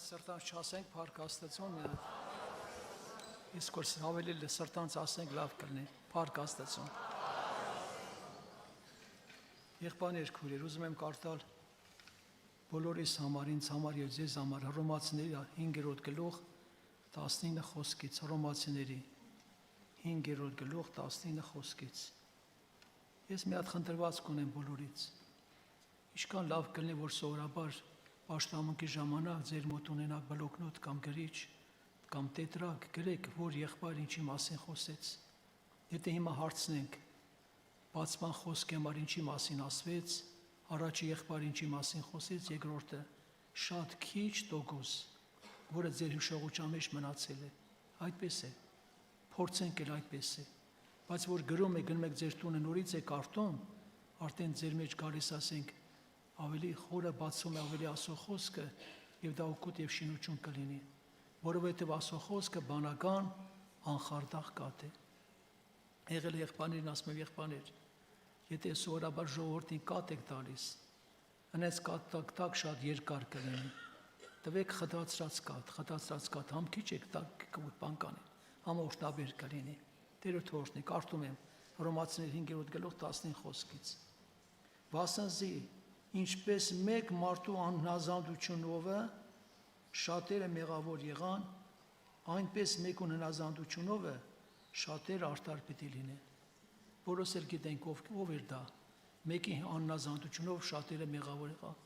Սրտանց չասենք փառք Աստծուն, իսկ որ ավելի սրտանց ասենք լավ կլինի, փառք Աստծուն։ Եղբայրներ, քույրեր, ուզում եմ կարդալ բոլորիս համար, ինձ համար եւ ձեզ համար Հռոմացիների 5-րդ գլուխ 19 խոսքից, Հռոմացիների 5-րդ գլուխ 19 խոսքից։ Ես մի հատ խնդրվածք ունեմ բոլորից։ Ինչքան լավ կլինի, որ սովորաբար պաշտամունքի ժամանակ ձեր մոտ ունենաք բլոկնոտ կամ գրիչ կամ տետրակ, գրեք, որ եղբայր ինչի մասին խոսեց։ Եթե հիմա հարցնենք, բացման խոսքի համար ինչի մասին ասվեց, առաջի եղբայր ինչի մասին խոսեց, երկրորդը շատ քիչ տոկոս, որը ձեր հիշողության մեջ մնացել է, այդպես է, փորձենք էլ այդպես է, բայց որ գրում եք ձեր տունը նորից է կարդում, արդեն ձեր մեջ գալիս ասենք, ավելի խորը բացում է ավելի Աստծո խոսքը եւ դա օգուտ եւ շինություն կլինի, որովհետեւ Աստծո խոսքը բանական անխարդախ կաթ է։ Եղել եղբայրներն ասում են եղբայրներ, եթե սովորաբար ժողովրդին կաթ եք տալիս, այնպես կաթ շատ երկար կլինի։ Տվեք խտացրած կաթ, համ քիչ եք տակ բան կանի, համ օգտաբեր կլինի։ Տերը թողնի, կարդում եմ Հռոմացիների 5-րդ գլուխ 15 խոսքից։ Վասնզի ինչպես մեկ մարդու անհնազանդությունով շատերը մեղավոր եղան, այնպես մեկուն հնազանդությունով շատերը արդար պիտի լինեն։ Որոս էլ գիտենք ով էր դա, մեկի անհնազանդությունով շատերը մեղավոր եղան,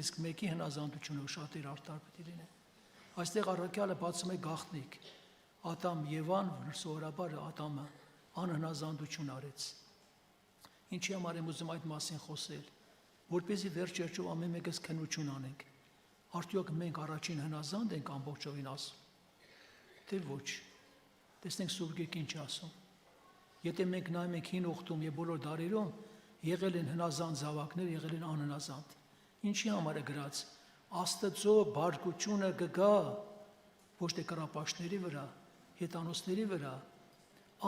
իսկ մեկի հնազանդությունով շատերը արդար պիտի լինեն։ Այստեղ առաքյալը բացում է գաղտնիք, Ադամ Եվան, սովորաբար Ադամը անհնազանդություն արեց։ Ինչի համար եմ ուզում այդ մասին խոսել, որպեսզի վերջերջով ամեն մեկս քննություն անենք։ Արդյոք մենք առաջին հնազանդ ենք ամբողջովին ասում։ Թե ոչ։ Տեսնենք Սուրբ Գիրքը ինչ ասում։ Եթե մենք նայում ենք հին ուխտում եւ բոլոր դարերում եղել են հնազանդ զավակներ, եղել են անհնազանդ։ Ինչի համար է գրած։ Աստծո բարգությունը կգա ոչ թե կռապաշտների վրա, հետանոսների վրա,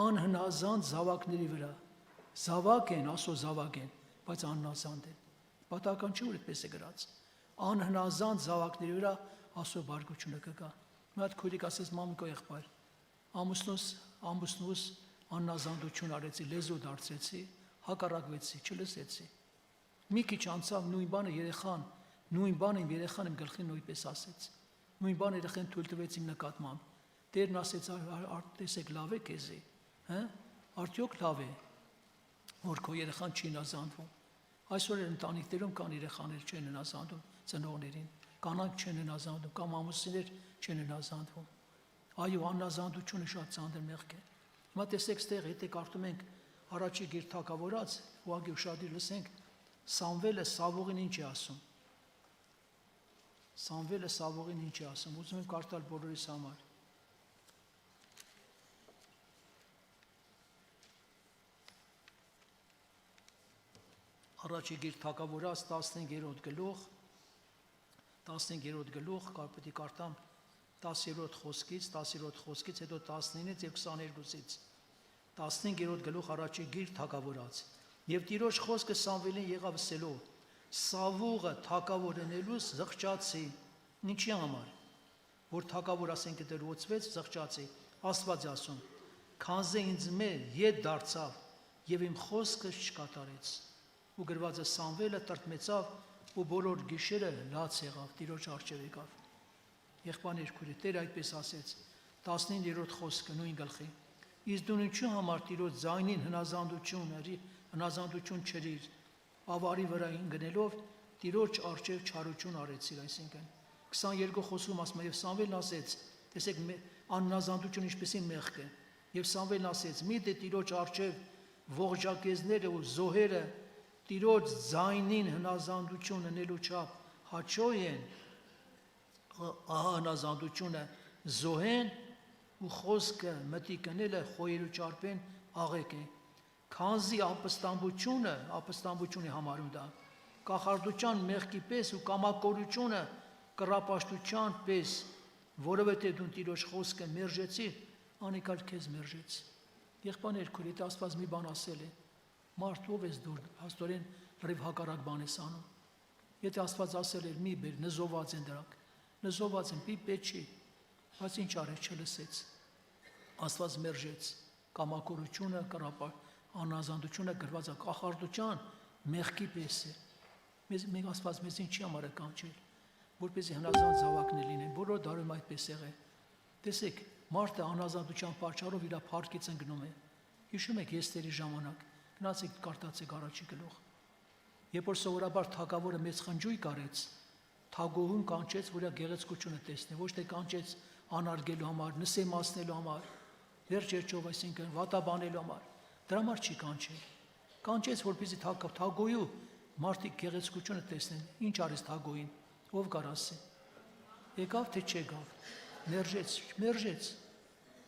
անհնազանդ զավակների վրա։ Զավակ են, Աստծո զավակ են, բայց անհնազանդ են։ Պատահական չէ, որ այդպես է գրած։ Անհնազանդ զավակների վրա Աստծո բարգությունը կգա։ Մի հատ քույրիկ ասեց մամիկո եղբայր, ամուսնուս անհնազանդություն արեցի, լեզու դարձրեցի, հակառակվեցի, չլսեցի։ Մի քիչ անցավ նույն բանը երեխան իմ գլխին նույնպես ասեց։ Նույն բանը երեխան թույլ տվեց իմ նկատմամբ։ Տերն ասեց, տեսեք լավ է քեզի, արդյոք լավ է, որ քո երեխան չի հնազանդվում։ Այսօր ընտանիքներում կան երեխաներ չեն հնազանդում ծնողներին, կանայք չեն հնազանդում, կամ ամուսիններ չեն հնազանդվում։ Այո, անհնազանդությունը շատ ծանր մեղք է։ Հիմա տեսեք, ստեղ եթե կարդում ենք առաջի գիր թագավորած, ուղղակի ուշադիր լսենք, Սամվելը Սավողին ինչ է ասում։ Սամվելը Սավողին ինչ է ասում, ուզում եմ կարդալ բոլորիս համար։ Առաջի գիր թագավորած 15-րդ գլուխ, պետք է կարդամ 10-րդ խոսքից, հետո 19-ից եւ 22-ից։ 15-րդ գլուխ առաջի գիր թագավորած։ Եվ Տիրոջ խոսքը Սամվելին եղավ ասելով. Սավուղը թագավորենելուց զղջացի։ Ինչի համար, որ թագավոր ասենք դրոցվեց, զղջացի։ Աստված է ասում. քանզի ինձ մեր ետ դարձավ եւ իմ խոսքը չկատարեց։ Ու գրված է Սամվելը տրտմեցավ ու բոլոր գիշերը լաց եղավ, Տիրոջ առջև եկավ։ Եղբայրներ, քույրեր, Տերը այդպես ասեց 19-րդ խոսքը նույն գլխի։ Իսկ դու ինչու համար Տիրոջ ձայնին հնազանդություն չրիր, ավարի վրա ընկնելով Տիրոջ առջև չարություն արեցիր, այսինքն 22 խոսքում ասում է եւ Սամվելն ասեց, տեսեք անհնազանդություն ինչպեսի մեղք է։ Եվ Սամվելն ասեց. «Միթե Տիրոջ առջև ողջակեզները ու զոհերը Տիրոջ ձայնին հնազանդություն ունելու չափ հաճո են, ահա հնազանդությունը զոհեն ու խոսքը մտի կնելը խոյերու ճարպեն աղեկ է, քանզի ապստամբությունը համարում դա, կախարդության մեղքի պես ու կամակորությունը կռապաշտության պես, որովհետև դու Տիրոջ խոսքը մերժեցիր, անիկալ քեզ մերժեց»։ Եղբայրներ, քույրեր, Աստված մի բան ասել է, մարդ ով ես դու, հաստորեն լրիվ հակառակ բան ես անում։ Եթե Աստված ասել էր մի բեր, նզոված են դրանք, լզոված եմ, պետք չի, բայց ինչ արեց, չլսեց։ Աստված մերժեց կամակորությունը, անազանդությունը գրված է կախարդության մեղքի պես է։ Մենք Աստված մեզ ինչի համար է կանչել, որպեսզի հնազանդ զավակներ լինեն, բոլոր դարում այդպես եղել։ Տեսեք, մարդը անազատության պատճառով իր փառքից ընկնում է։ Հիշում եք Եստերի ժամանակ, գնացեք կարդացեք առաջի գլուխ։ Երբ որ սովորաբար թագավորը մեծ խնջույք արեց, թագուհուն կանչեց, որ իր գեղեցկությունը տեսնի, ոչ թե կանչեց անարգելու համար, նսեմացնելու համար, վերջերջով, այսինքն վատաբանելու համար։ Դրա համար չի կանչել։ Կանչեց, որպեսզի թագուհու մարդիկ գեղեցկությունը տեսնեն։ Ինչ արեց թագուհին, ով կար ասի։ Եկավ թե չեկավ, մերժեց։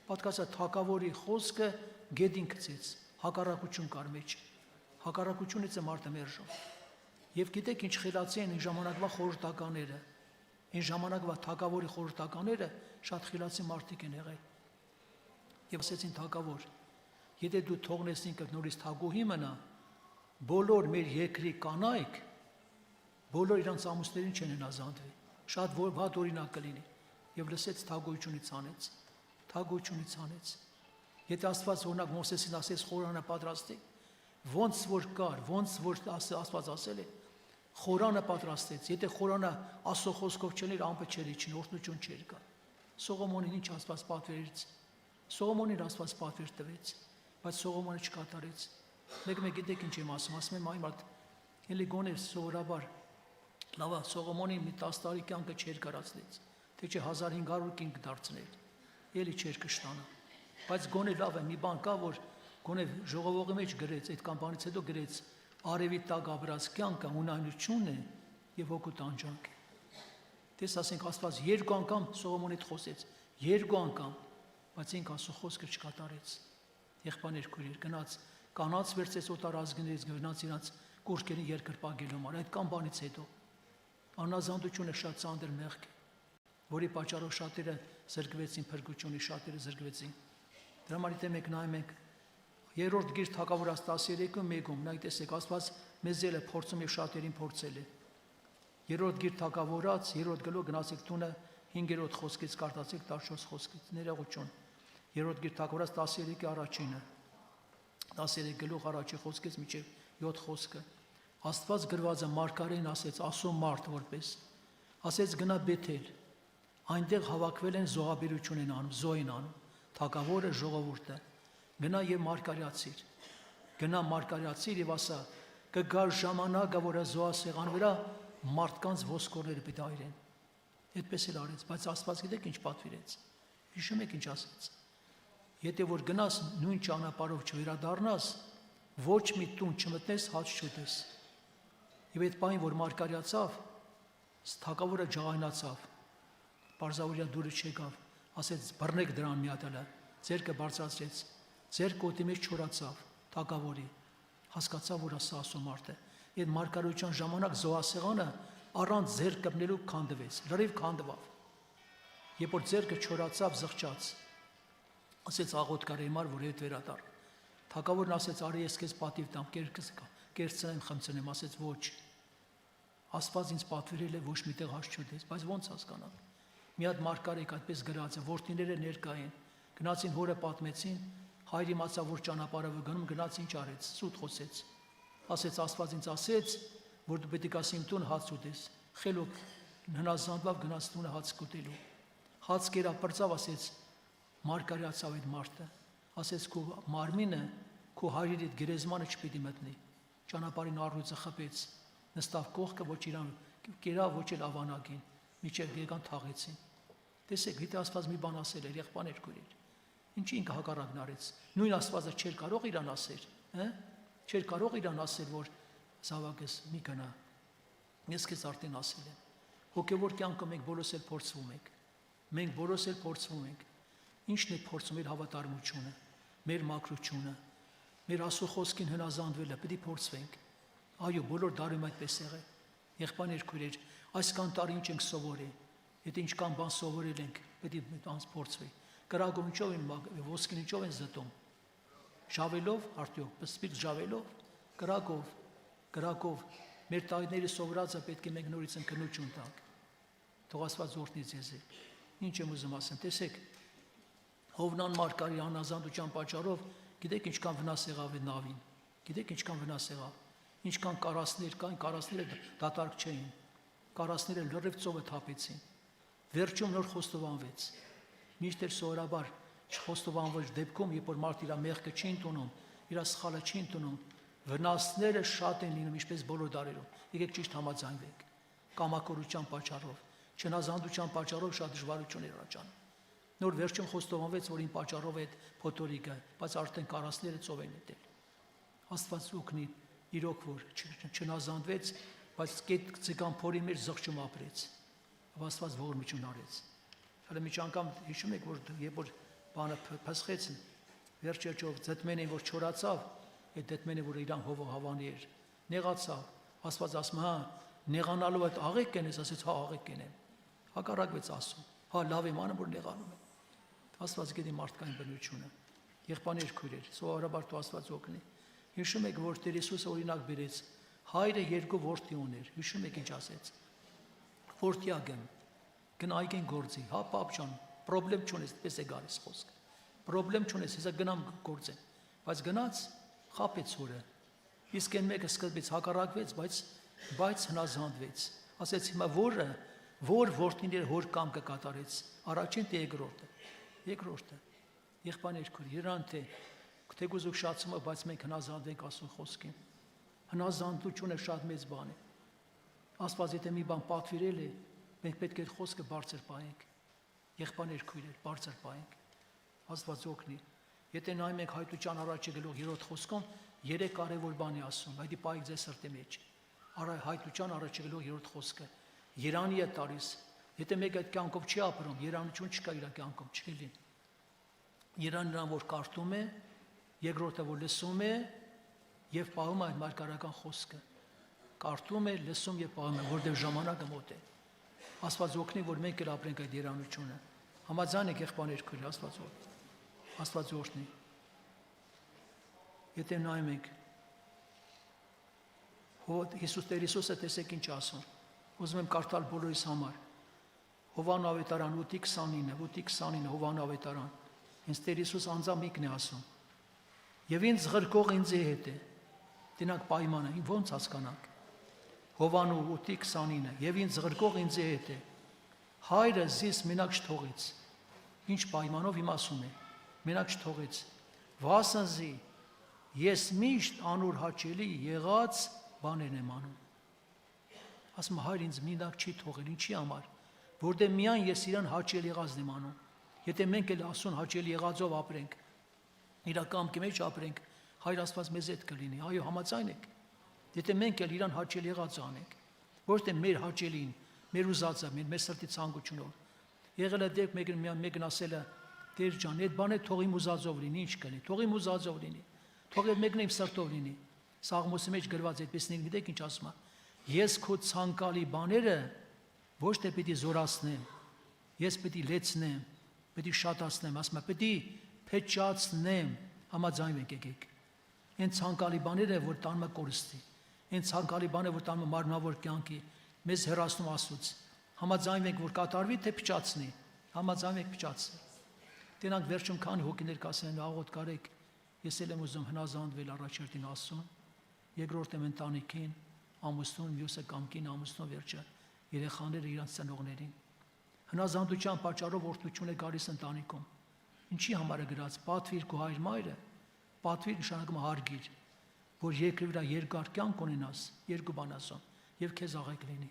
Պատկասա թագավորի խոսքը գետին գցեց, հակառակություն կար մեջ։ Հակառակությունից է մարդը մերժում։ Եվ գիտեք ինչ խելացի են այն ժամանակվա խորհրդականները։ Այն ժամանակվա թագավորի խորհրդականները շատ խելացի մարդիկ են եղել։ Եվ ասեցին թագավոր, եթե դու թողնես ինքդ նորից թագուհի մնա, բոլոր մեր երկրի կանայք, բոլոր իրանց ամուսներին չեն հնազանդվի, շատ վատ օրինակ կլինի։ Եվ լսեց թագուհությունից հանեց։ Եթե Աստված օրինակ Մովսեսին ասեց խորանը պատրաստի, ոնց որ կար, ոնց որ Աստված ասել է, խորանը պատրաստեց։ Եթե խորանը Աստծո խոսքով չլիներ, ամպը չէր իջնի, օրհնություն չէր գա։ Սողոմոնին ինչ Աստված պատվերից։ Սողոմոնին Աստված պատվեր տվեց, բայց Սողոմոնը չկատարեց։ Մեկ գիտեք ինչ եմ ասում եմ այն մարդ, էլի գոնե սովորաբար լավ Սողոմոնին մի 10 տարի կյանքը չէր կարածնից, թե չէ 1500 կինք դարձներ, էլի չէր կշտանա։ Բայց գոնե լավ է, մի բան կա, որ գոնե ժողովողի մեջ գրեց, այդ կամպանից հետո գրեց արևի տակ ապրած կյանքը ունայնություն է եւ հոգու տանջանք է։ Տես ասենք Աստված երկու անգամ Սողոմոնի հետ խոսեց, երկու անգամ, բայց ինքը Աստծո խոսքը չկատարեց։ Եղբայրներ քույրեր գնաց կանաց վերցեց օտար ազգներից, գնաց իրանց կուռքերին երկրպագելու համար, այդ կամպանից հետո անազանդությունը շատ ծանր մեղք է, որի պատճառով շատերը զրկվեցին փրկությունից, շատերը զրկվեցին։ Դրա համար եթե մենք նայում ենք երրորդ գիր թագավորաց 13:1-ում, նայ տեսեք Աստված մեզ էլ է փորձում եւ շատերին փորձել է։ Երրորդ գիր թագավորաց, երրորդ գլուխ գնացեք տունը 5-րդ խոսքից կարդացեք 14 խոսքից, ներողություն։ Երրորդ գիր թագավորաց 13-ի առաջինը, 13 գլուխ առաջի խոսքից մինչև 7 խոսքը։ Աստված գրված է մարգարեին ասեց, ասո մարդ որպես, ասեց գնա Բեթել, այնտեղ հավաքվել են զոհաբերություն են անում, զոհ են անում, թագավորը, ժողովուրդը, գնա եւ մարգարյացիր եւ ասա, կգա ժամանակը, որ զոհասեղան վրա մարդկանց ոսկորները պետք է այրեն։ Այդպես էլ արեց, բայց Աստված գիտեք ինչ պատվիրեց։ Հիշում եք ինչ ասեց։ Եթե որ գնաս նույն ճանապարհով չվերադառնաս, ոչ մի տուն չմտնես, հաց չուտես։ Եվ այդ պահին, որ մարգարյացավ, թագավորը ջղայնացավ, Պարզավորյա դուրը չեկավ, ասեց բռնեք դրան մի հատ ալա, ձերքը բարձրացրեց, ձեր կոտի մեջ չորացավ, թագավորի, հասկացավ, որ ասա ասո մարդը։ Այդ մարգարոյության ժամանակ զոհասեղանը առանց ձեր կպնելու քանդվեց, լրիվ քանդվավ։ Երբ որ ձերքը չորացավ, զղջաց, ասեց աղոտ կար իմար, որ հետ վերադառ։ Թագավորն ասեց, արի ես քեզ պատիվ տամ, կերցնեմ, խմցնեմ, ասեց ոչ։ Աստված ինձ պատվիրել է ոչ միտեղ հաց չուտես, բայց ոնց հասկանալ։ Մի հատ մարգարեկ այդպես գրած է, որդիները ներկային, գնացին հորը պատմեցին, հայր իմացավ, որ ճանապարհով գնում, գնաց ինչ արեց, սուտ խոսեց։ Ասեց Աստված ինձ ասեց, որ դու պետք է ասիմ տուն հաց ուտես։ Խելոք հնազանդվավ գնաց տունը հաց կուտելու։ Հաց կերապրծավ, ասեց մարգարյացավ այդ մարդը, ասեց քո մարմինը, քո հայրիդ գերեզմանը չպիտի մտնի։ Ճանապարհին առույցը խփեց, նստավ կողքը, ոչ իրան կերավ, ոչ էլ ավանակին, միջև եկան թաղեցին։ Տեսեք, գիտե Աստված մի բան ասել էր, եղբայրներ քույրեր։ Ինչի ինքը հակառակն արեց։ Նույն Աստվածը չէր կարող իրան ասել, չէր կարող իրան ասել, որ զավակս մի գնա։ Ես քեզ արդեն ասել եմ։ Հոգևոր կյանքում մենք բոլորս էլ փորձվում ենք։ Մենք բոլորս էլ փորձվում ենք։ Ինչն է փորձում մեր հավատարմությունը, մեր մաքրությունը, մեր Աստծո խոսքին հնազանդվելը, պետք է փորձվենք։ Այո, բոլոր դարում այդպես եղել։ Եղբայրներ քույրեր, այս կանտարի ինչ ենք սովորի։ Եթե ինչ կան բան սովորել ենք, պետք է անց փորձվի։ Կրակով ինչով են ոսկին ինչով են զտում։ Ժավելով, արդյոք, սպիրտ ժավելով, կրակով։ Մեր տայրները սովորածը պետք է մենք նորից ընկնություն տանք։ Թող Աստված օրհնի ձեզ։ Ինչ եմ ուզում ասեմ, տեսեք, Հովնան Մարգարի անազանդության պատճառով գիտեք ինչքան վնաս եղավ այդ նավին։ Գիտեք ինչքան վնաս եղավ։ Ինչքան կարասներ կային, կարասները դատարկ չէին։ Կարասները լրիվ ծովը թափեցին։ Վերջում նոր խոստովանվեց։ Միշտ էր սովորաբար չխոստովանվող դեպքում, երբ որ մարդը իր մեղքը չի ընդունում, իր սխալը չի ընդունում, վնասները շատ են լինում, ինչպես բոլոր դարերում։ Եկեք ճիշտ համաձայնվենք։ Կամակորության պատճառով, չնազանդության պատճառով շատ դժվարություններ առաջանում։ Նոր վերջում խոստովանվեց, որ ին պատճառով այդ փոթորիկը, բայց արդեն կարասները ծով են մտել։ Աստված օգնի, իրոք որ չնազանդվեց, բայց ցիկան փորի մեջ զղջում ապրեց։ Աստված ողորմություն արեց։ Հələ մի անգամ հիշում եք, որ երբ որ բանը փսխեցին, վերջերջով դետմենին որ չորացավ, այդ դետմենը որ իրան հովը հավանի էր, նեղացավ։ Աստված ասում հա, նեղանալու այդ աղեք կենես, ասեց հա աղեք կենեմ։ Հակառակվեց ասում, հա լավ եմ անում, որ նեղանում եմ։ Աստված գիտի մարդկային բնությունը։ Եղբայրներ քույրեր, սովորաբար դու Աստված օգնի։ Հիշում եք, որ Տեր Հիսուսը օրինակ բերեց, հայրը երկու որդի ուներ, հիշում եք ինչ ասեց։ Որդյագեմ, գնայքեն գործի, հա պապ ջան, պրոբլեմ չունես, պես է գալիս խոսքը։ Պրոբլեմ չունես, հեսա գնամ գործեմ, բայց գնաց խապեց օրը։ Իսկ այն մեկը սկզբից հակառակվեց, բայց հնազանդվեց։ Ասեց հիմա որ որդիները հոր կամքը կատարեց, առաջին թե երկրորդը։ Եղբայրներ քույր, երան թե գուզուկ շացումը, բայց մենք հնազանդենք Աստծո խոսքին։ Հնազանդությունը շատ մեծ բան է։ Աստված եթե մի բան պատվիրել է, մենք պետք է խոսքը բարձր պահենք։ Եղբայրներ քույրեր, բարձր պահենք։ Աստված օգնի։ Եթե նայում ենք հայտության առաջի գլուխ 3 խոսքում 3 կարևոր բան է ասում, այդ պահեք ձեզ սրտի մեջ։ Հայտության առաջի գլուխ 3 խոսքը Երանի է տալիս։ Եթե մեկ այդ կյանքով չի ապրում, երանություն չկա իր կյանքում, չի լինի։ Երան նրան որ կարդում է, երկրորդը որ լսում է եւ պահում է այդ մարգարական խոսքը։ Կարդում է, լսում եւ պահում է, որտեղ ժամանակը մոտ է։ Աստված օգնի, որ մենք էլ ապրենք այդ երանությունը։ Համաձայն եք եղբայրներ քույր, Աստված օրհնի։ Եթե նայում ենք Տեր Հիսուսը տեսեք ինչ ասում։ Ուզում եմ կարդալ բոլորիս համար։ Հովան ավետարան 8:29 Հովան ավետարան։ Հենց Տեր Հիսուս անձամիկն է ասում։ Եվ ինձ ղրկող ինձ հետ է։ Դինակ պայմանը, ոնց հասկանանք։ Հովան 8:29 Եվ ինձ ղրկող ինձ հետ է։ Հայրը զիս մենակ չթողեց։ Ինչ պայմանով իմ ասում է։ Մենակ չթողեց։ Վասնզի ես միշտ անուր հաճելի եղած բաներն եմ անում։ Ասում հայր ինձ մենակ չի թողել, ինչի համար, որտեղ միայն ես իրան հաճելի եղածն եմ անում։ Եթե մենք էլ ասուն հաճելի եղածով ապրենք, իր կամքի մեջ ապրենք, հայր Աստված մեզ հետ կլինի, այո համաձայն եք։ Եթե մենք էլ իրան հաճելի եղած անենք, ոչ թե մեր հաճելին, մեր ուզածը, մեր սրտի ցանկությունով։ Եղել է դեպք մեկն ասել է, Տեր ջան, այդ բանը թող իմ ուզածով լինի, ինչ կլինի, թող իմ ուզածով լինի, թող այդ մեկն իմ սրտով լինի։ Սաղմոսի մեջ գրված այդպես գիտեք ինչ ասում է։ Ես քո ցանկալի բաները ոչ թե պիտի զորացնեմ, ես պիտի լեցնեմ, պիտի շատացնեմ, ասում է, պիտի փեչացնեմ, համաձայնվենք եկեք։ Այն ցանկալի բաները, որ տանում է կորստի, այն ցանկալի բաները, որ տանում է մարմնավոր կյանքի, մեզ հեռացնում Աստծուց։ Համաձայնվենք, որ կատարվի թե փչացնի, համաձայնվենք փչացնի։ Դրանք վերջում քանի հոգիներ կասեն, աղոտ կարեք, ես էլ եմ ուզում հնազանդվել առաջերտին Աստծուն, երկրորդը ընտանիքին, ամուսնուն, մյուսը կամքին, ամուսնու վերջը երեխաները իրանց ծնողներին։ Հնազանդության պատճառով օրհնություն է գալիս ընտանիքում։ Ինչի համար է գրած պատվիր քո հայր մայրը, պատվիր նշանակում է հարգիր, որ երկրի վրա երկար կյանք ունենաս, երկու բան ասում, եւ քեզ աղեք լինի։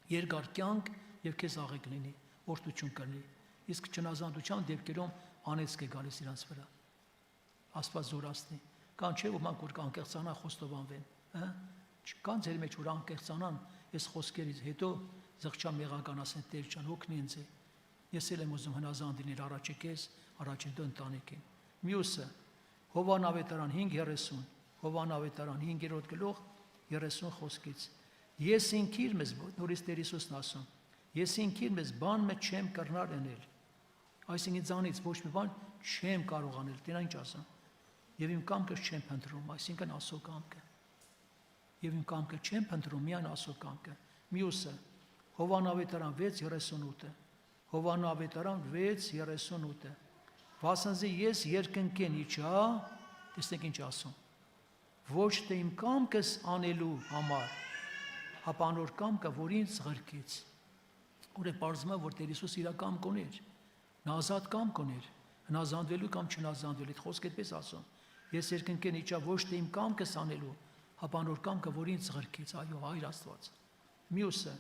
Երկար կյանք եւ քեզ աղեք լինի, օրհնություն կլինի։ Իսկ չնազանդության դեպքերում անեծք է գալիս իրանց վրա։ Աստված զորացնի։ Կան չէ ոմանք որ կանկեղծանան խոստովանվեն, հա? Չկան ձեր մեջ որ անկեղծանան, այս խոսքերից հետո զղջան մեղական ասեն Տեր ջան, օգնի ինձ։ Ես էլ եմ ուզում հնազանդ լինել առաջի քեզ, առաջին դու ընտանիքին։ Մյուսը Հովան ավետարան 5:30, Հովան ավետարան 5-րդ գլուխ 30 խոսքից։ Ես ինքիր մեզ նորից Տեր Հիսուսն ասում, ես ինքիր մեզ բան մը չեմ կրնար անել։ Այսինքն ինձանից ոչ մի բան չեմ կարող անել, դեռ ինչ ասեմ։ Եվ իմ կամքը չեմ փնտրում, այսինքն Աստծո կամքը։ Եվ իմ կամքը չեմ փնտրում, միայն Աստծո կամքը։ Մյուսը Հովանավետարան 6:38, Հովանավետարան 6:38, վասնզի ես երկնքեն իջա, տեսնեք ինչ ասում, ոչ թե իմ կամքս անելու համար, հապա անոր կամքը, որ ինձ ղրկեց։ Ուրեմն պարզվում է, որ Տեր Հիսուս իր կամք ուներ, նա ազատ կամք ուներ, հնազանդվելու կամ չհնազանդվելու, այդ խոսքը այդպես ասում, ես երկնքեն իջա ոչ թե իմ կամքս անելու, հապա անոր կամքը, որ ինձ ղրկեց, այո, Հայր Աստված։ Մյուսը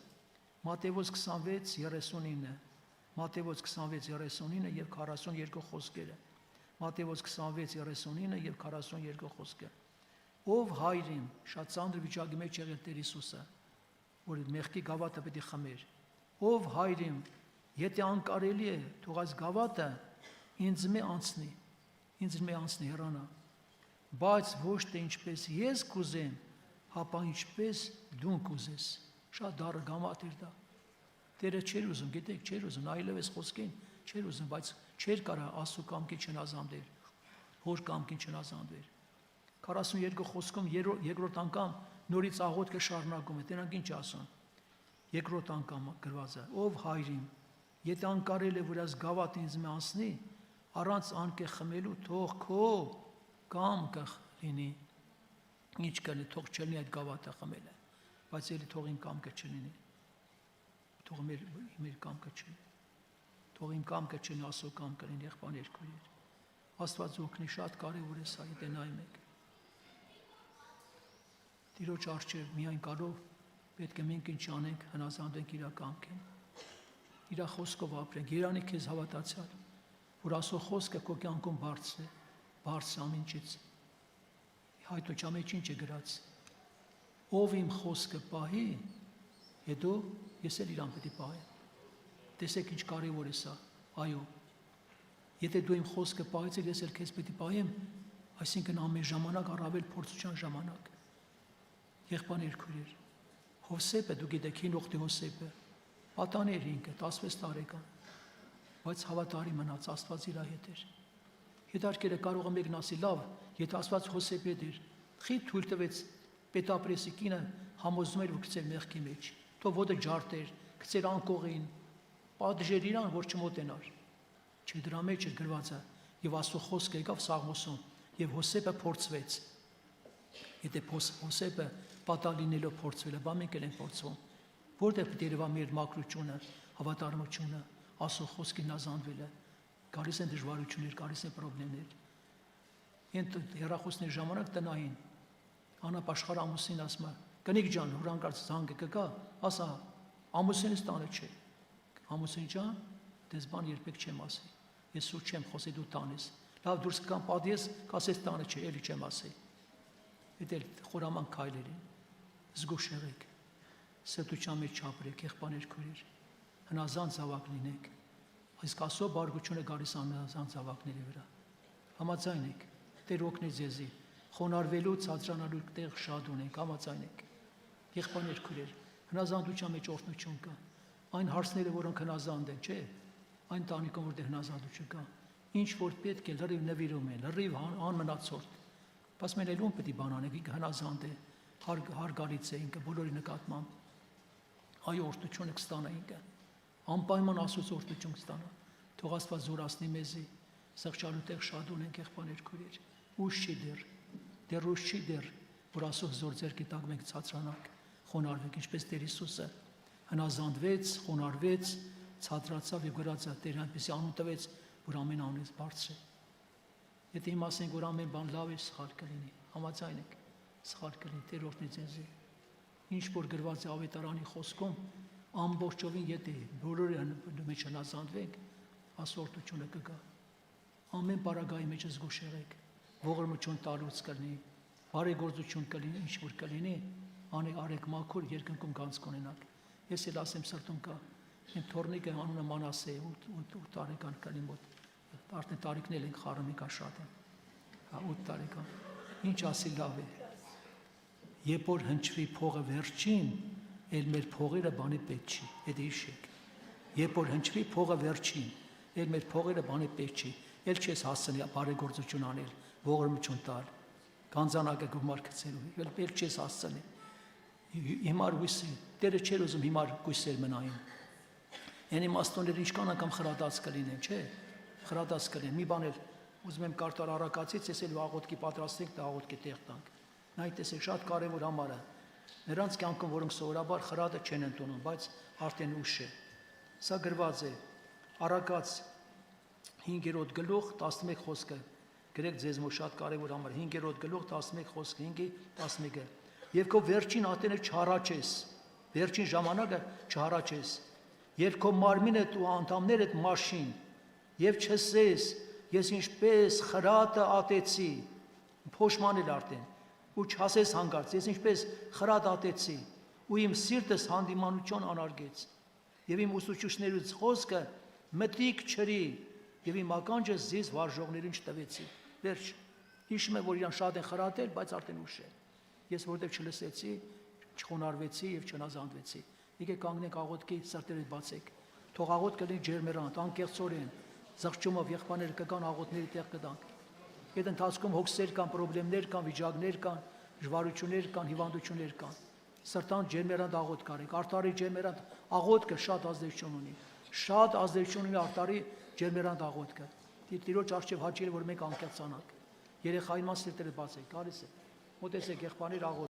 Մատթեոս 26:39, Մատթեոս 26:39 եւ 42 խոսքերը, Մատթեոս 26:39 եւ 42 խոսքը։ Ով Հայրին, շատ ծանր վիճակի մեջ եղել Տեր Հիսուսը, որ մեղքի գավաթը պետք է խմեր։ Ով Հայրին, եթե անկարելի է, թող այս գավաթը ինձ մի անցնի հեռանա, բայց ոչ թե ինչպես ես կուզեմ, հապա ինչպես դու կուզես։ Շատ դառը գամատ էր դա։ Տերը չէր ուզում, գիտեք, չէր ուզում, այլևս խոսքին չէր ուզում, բայց չէր կարա Աստծո կամքին չհնազանդել, հոր կամքին չհնազանդել։ 42 խոսքում երկրորդ անգամ նորից աղոթքը շարունակում է, տենանք ինչ ասում։ Երկրորդ անգամ գրված է. ով Հայրին, եթե անկարել է, որ այս գավաթը ինձ մի անցնի, առանց անկեղ խմելու, թող քո կամքը լինի, ինչ կլինի, թող չլինի այդ գավաթը խմելը, բայց ելի թող իմ կամքը չլինի, թող մեր կամքը չլինի, թող իմ կամքը չլինի, Աստծո կամքը լինի, եղբայրներ, քույրեր։ Աստված օգնի, շատ կարևոր է սա, եթե նայում եք։ Տիրոջ առջև միայն կարող պետք է մենք ինչ անենք, հնազանդենք իր կամքին, իր խոսքով ապրենք։ Երանի քեզ հավատացյալ, որ Աստծո խոսքը քո կյանքում բարձր է ամեն ինչից։ Հայտո չամեջ ինչ է գրած։ Ով իմ խոսքը պահի, հետո ես էլ իրան պետք է պահեմ։ Տեսեք ինչ կարևոր է սա։ Այո։ Եթե դու իմ խոսքը պահեցիր, ես էլ քեզ պետք է պահեմ, այսինքն ամեն ժամանակ առավել փորձության ժամանակ։ Եղբայրներ, քույրեր, Հովսեփը, դու գիտեք, հին ուխտի Հովսեփը, պատաներ ինքը 16 տարեկան, բայց հավատարիմ մնաց, Աստված իր հետ էր։ Հետարքերը կարող է մեկն ասի, լավ, եթե Աստված Հովսեփի հետ էր, խի թույլ տվեց պետապրեսի կինը համոզում էր, որ գցեր մեղքի մեջ, թող ոտը ջարդեր, գցեր անկողին, պատժեր իրան, որ չմոտենար։ Չէ, դրա մեջ էր գրված է, եւ Աստծո խոսքը եկավ Սաղմոսում, եւ Հովսեփը փորձվեց։ Եթե Հովսեփը պատալինելով փորձվել է, բա մենք էլ ենք փորձվում։ Որտեղ պետք է երևա մեր մաքրությունը, հավատարմությունը, Աստծո խոսքին հնազանդվելը, գալիս են դժվարություններ, գալիս են խնդիրներ։ Ընդ հեռախոսների ժամանակ տնային անապաշխար ամուսին ասում է. «Կնիկ ջան, հուրանկարծ զանգը կգա», ասա, ամուսինս տանը չէ։ Ամուսին ջան, դες բան երբեք չեմ ասի։ Ես սուտ չեմ խոսի, դու տանես։ Լավ դուրս կգամ պատիես, կասես տանը չէ, էլի չեմ ասի։ Դա խորաման քայլեր են։ Զգուշ եղեք, սրտության մեջ չապրեք, եղբայրներ, քույրեր, հնազանդ զավակ լինեք, իսկ Աստծո բարգությունը գալիս անհնազանդ զավակների վրա։ Համաձայն եք, Տեր օգնի ձեզի, խոնարհվելու, ցածրանալու տեղ շատ ունենք, համաձայն եք։ Եղբայրներ, քույրեր, հնազանդության մեջ օրհնություն կա։ Այն հարցները, որոնք հնազանդ են, չէ՞, այն տանիքում, որտեղ հնազանդություն կա, ինչ որ պետք է լրիվ նվիրում են, լրիվ անմնացորդ։ Բայց մենք էլ ում պետք է բան անենք, ինքը հնազանդ է, հարգալից է ինքը բոլորի նկատմամբ, այո, օրհնությունը կստանա ինքը, անպայման Աստծո օրհնություն կստանա, թող Աստված զորացնի մեզի, սղճալու տեղ շատ ունենք, եղբայրներ, քույրեր, ուշ չի դեռ ուշ չի դեռ, որ Աստծո զոր ձեռքի տակ մենք ցածրանանք, խոնարհվենք, ինչպես Տեր Հիսուսը հնազանդվեց, խոնարհվեց, ցածրացավ եւ գրածա Տեր այնպեսի անուն տվեց, որ ամեն անունից բարձր է։ Եթե իմ ասենք, որ ամեն բան լավ է, սխալ կլինի, համաձայն եք, սխալ կլինի, Տեր օրհնի ձեզի։ Ինչ որ գրված է Ավետարանի խոսքում, ամբողջովին եթե բոլորի մեջ հնազանդվենք, Աստծո օրհնությունը կգա։ Ամեն պարագայի մեջ զգուշ եղեք, ողորմություն տալուց կլինի, բարեգործություն կլինի, ինչ որ կլինի, արեք մաքուր, երկնքում գանձ կունենաք։ Ես էլ ասեմ սրտում կա, իմ թորնիկը անունը Մանասե, 8 տարեկան կլինի մոտ, արդեն տարիքներ ենք խառնում եկա շատ են, 8 տարեկան, ինչ ասի լավ է, երբ որ հնչվի փողը վերջին, էլ մեր փողերը բանի պետք չի, հետ հիշեք, երբ որ հնչվի փողը վերջին, էլ մեր փողերը բանի պետք չի, էլ չես հասցնի բարեգործություն անել, ողորմություն տալ, գանձանակը գումար գցելու, էլ չես հասցնի, հիմար հույսի Տերը չէր ուզում հիմար գույսեր մնային։ Այն իմաստունները ինչքան անգամ խրատած կլինեն, չէ՞։ Խրատած կլինեն։ Մի բան էլ ուզում եմ կարդալ Առակացից, ես էլ աղոթքի պատրաստենք, դա աղոթքի տեղ տանք։ Նայ տեսեք, շատ կարևոր համար է։ Նրանց կյանքում, որոնք սովորաբար խրատը չեն ընդունում, բայց արդեն ուշ է։ Սա գրված է Առակաց 5-րդ գլուխ 11 խոսքը։ Գրեք ձեզ մոտ շատ կարևոր համար 5-րդ գլուխ 11 խոսքը 5-11։ Եվ քո վերջին ատենը չհառաչես, վերջին ժամանակը չհառաչես, եւ քո մարմինդ ու անդամներդ մաշին, եւ չսես, ես ինչպես խրատը ատեցի, փոշմանել արդեն, ու չասես հանգարց, ես ինչպես խրատ ատեցի, ու իմ սիրտս հանդիմանություն անարգեց, եւ իմ ուսուցիչներից խոսքը մտիկ չրի, եւ իմ ականջը զիս վարժողներին չտվեցի։ Վերջ, հիշում եմ, որ իրան շատ են խրատել, բայց արդեն ուշ է։ Ես որտեղ չլսեցի, չխոնարհվեցի եւ չնազանդվեցի։ Եկեք կանգնենք աղոթքի, սրտերդ բացեք։ Թող աղոթքը լինի ջերմերանտ, անկեղծորեն, զղջումով եղբայրները կգան աղոթների տեղ կդանք։ Այդ ընթացքում հոգսեր կան, խնդիրներ կան, վիճակներ կան, դժվարություններ կան, հիվանդություններ կան։ Սրտան ջերմերանտ աղոթք արեք։ Արտարի ջերմերանտ աղոթքը շատ ազդեցություն ունի։ Շատ ազդեցություն ունի արտարի ջերմերանտ աղոթքը։ Տիրոջ արժև հաճելի որ մենք անկեղծանանք։ Երեխային մաս սրտերը բացեք, գալիս է։ Մոտեցեք եղբայրներ աղոթ